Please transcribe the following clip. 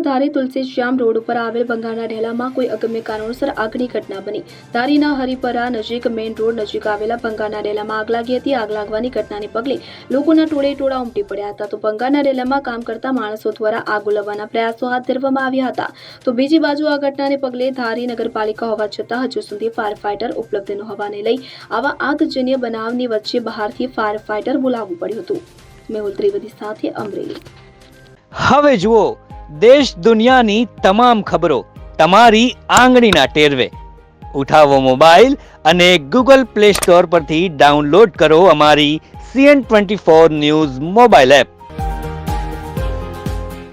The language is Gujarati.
ધારી તુલસીશ્યામ રોડ ઉપર આવેલ બંગાળના ઢેલામાં કોઈ અગમ્ય કારણોસર આગની ઘટના બની। ધારીના હરિપરા નજીક મેઇન રોડ નજીક આવેલા બંગાળના ઢેલામાં આગ લાગી હતી। આગ લાગવાની ઘટનાને પગલે લોકોના ટોળે ઉમટી પડ્યા હતા। તો બંગાળના ઢેલામાં કામ કરતા માણસો દ્વારા આગ ઓલવવાના પ્રયાસો હાથ ધરવામાં આવ્યા હતા। તો બીજી બાજુ આ ઘટનાને પગલે ધારી નગરપાલિકા હોવા છતાં હજુ સુધી ફાયર ફાઇટર ઉપલબ્ધ ન હોવાને લઈ આવા આગજન્ય બનાવની વચ્ચે બહારથી ફાયર ફાઇટર બોલાવવું પડ્યું હતું। મેહુલ ત્રિવેદી સાથે અમરેલી। હવે જુઓ દેશ દુનિયાની તમામ ખબરો તમારી આંગળીના ટેરવે। ઉઠાવો મોબાઈલ અને ગૂગલ પ્લે સ્ટોર પરથી ડાઉનલોડ કરો અમારી CN24 ન્યૂઝ મોબાઈલ એપ।